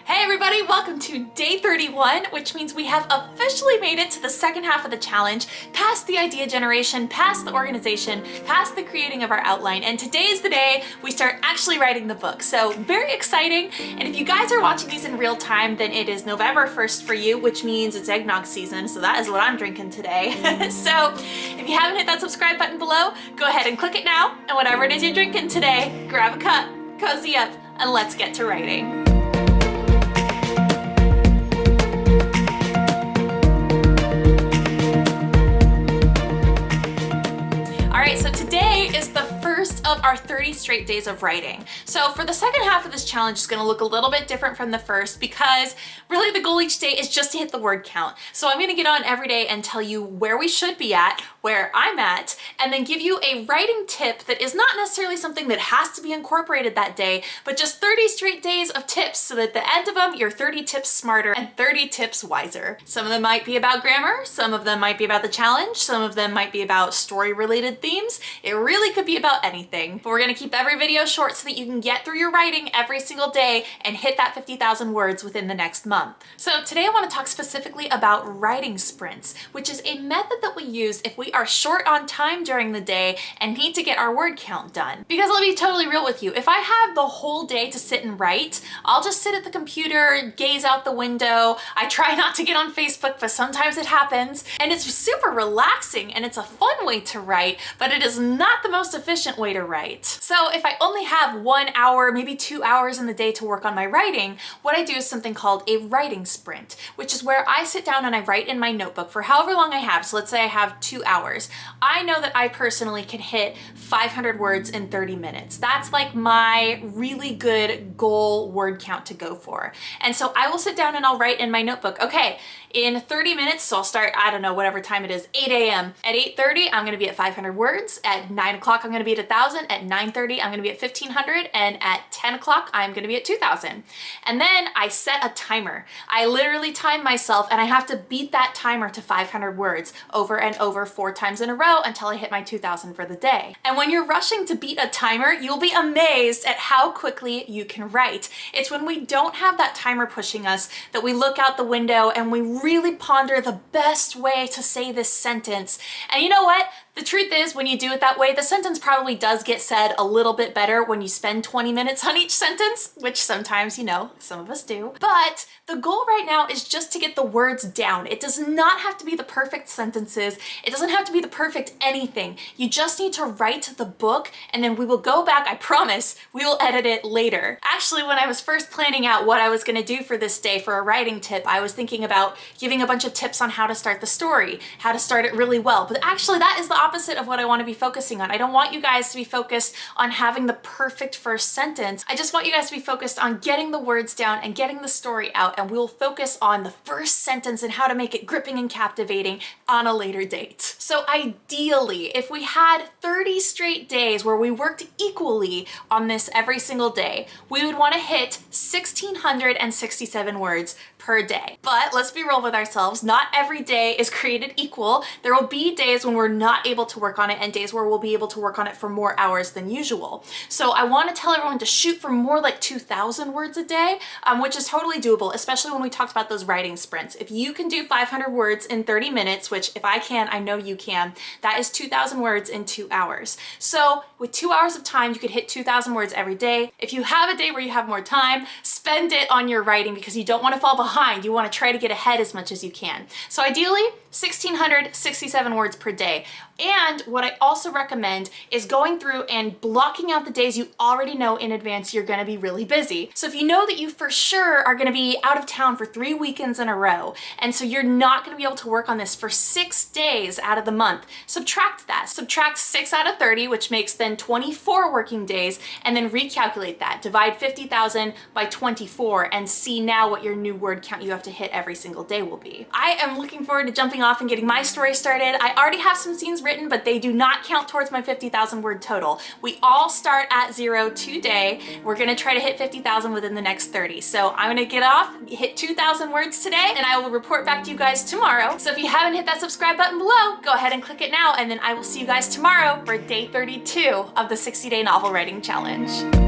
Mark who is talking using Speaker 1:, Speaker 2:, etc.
Speaker 1: Hey everybody, welcome to day 31, which means we have officially made it to the second half of the challenge, past the idea generation, past the organization, past the creating of our outline, and today is the day we start actually writing the book. So very exciting, and if you guys are watching these in real time, then it is November 1st for you, which means it's eggnog season, so that is what I'm drinking today. So if you haven't hit that subscribe button below, go ahead and click it now, and whatever it is you're drinking today, grab a cup, cozy up, and let's get to writing. So today is the first of our 30 straight days of writing. So for the second half of this challenge, it's going to look a little bit different from the first because really the goal each day is just to hit the word count. So I'm going to get on every day and tell you where we should be at, where I'm at, and then give you a writing tip that is not necessarily something that has to be incorporated that day, but just 30 straight days of tips so that at the end of them, you're 30 tips smarter and 30 tips wiser. Some of them might be about grammar, some of them might be about the challenge, some of them might be about story-related themes. It really could be about anything, but we're gonna keep every video short so that you can get through your writing every single day and hit that 50,000 words within the next month. So today I wanna talk specifically about writing sprints, which is a method that we use if we are short on time during the day and need to get our word count done. Because let me be totally real with you, if I have the whole day to sit and write, I'll just sit at the computer, gaze out the window. I try not to get on Facebook, but sometimes it happens, and it's super relaxing and it's a fun way to write, but it is not the most efficient way to write. So if I only have 1 hour, maybe 2 hours in the day to work on my writing, what I do is something called a writing sprint, which is where I sit down and I write in my notebook for however long I have. So let's say I have 2 hours. I know that I personally can hit 500 words in 30 minutes. That's like my really good goal word count to go for. And so I will sit down and I'll write in my notebook, okay, in 30 minutes, so I'll start, I don't know, whatever time it is, 8 a.m. At 8:30, I'm gonna be at 500 words. At 9 o'clock, I'm gonna be at 1,000. At 9:30, I'm gonna be at 1,500. And at 10 o'clock, I'm gonna be at 2,000. And then I set a timer. I literally time myself and I have to beat that timer to 500 words over and over 4 times in a row until I hit my 2,000 for the day. And when you're rushing to beat a timer, you'll be amazed at how quickly you can write. It's when we don't have that timer pushing us that we look out the window and we really ponder the best way to say this sentence. And you know what? The truth is, when you do it that way, the sentence probably does get said a little bit better when you spend 20 minutes on each sentence, which sometimes, you know, some of us do. But the goal right now is just to get the words down. It does not have to be the perfect sentences. It doesn't have to be the perfect anything. You just need to write the book and then we will go back, I promise, we will edit it later. Actually, when I was first planning out what I was gonna do for this day for a writing tip, I was thinking about giving a bunch of tips on how to start the story, how to start it really well. But actually that is the opposite of what I want to be focusing on. I don't want you guys to be focused on having the perfect first sentence. I just want you guys to be focused on getting the words down and getting the story out, and we'll focus on the first sentence and how to make it gripping and captivating on a later date. So ideally, if we had 30 straight days where we worked equally on this every single day, we would want to hit 1,667 words per day. But let's be real with ourselves, not every day is created equal. There will be days when we're not able to work on it and days where we'll be able to work on it for more hours than usual. So I want to tell everyone to shoot for more like 2,000 words a day, which is totally doable, especially when we talked about those writing sprints. If you can do 500 words in 30 minutes, which if I can, I know you can, that is 2,000 words in 2 hours. So with 2 hours of time, you could hit 2,000 words every day. If you have a day where you have more time, spend it on your writing because you don't want to fall behind. You want to try to get ahead as much as you can. So ideally, 1,667 words per day. And what I also recommend is going through and blocking out the days you already know in advance you're gonna be really busy. So if you know that you for sure are gonna be out of town for 3 weekends in a row, and so you're not gonna be able to work on this for 6 days out of the month, subtract that. Subtract 6 out of 30, which makes then 24 working days, and then recalculate that. Divide 50,000 by 24 and see now what your new word count you have to hit every single day will be. I am looking forward to jumping off and getting my story started. I already have some scenes written, but they do not count towards my 50,000 word total. We all start at 0 today. We're gonna try to hit 50,000 within the next 30. So I'm gonna get off, hit 2,000 words today, and I will report back to you guys tomorrow. So if you haven't hit that subscribe button below, go ahead and click it now, and then I will see you guys tomorrow for day 32 of the 60-day novel writing challenge.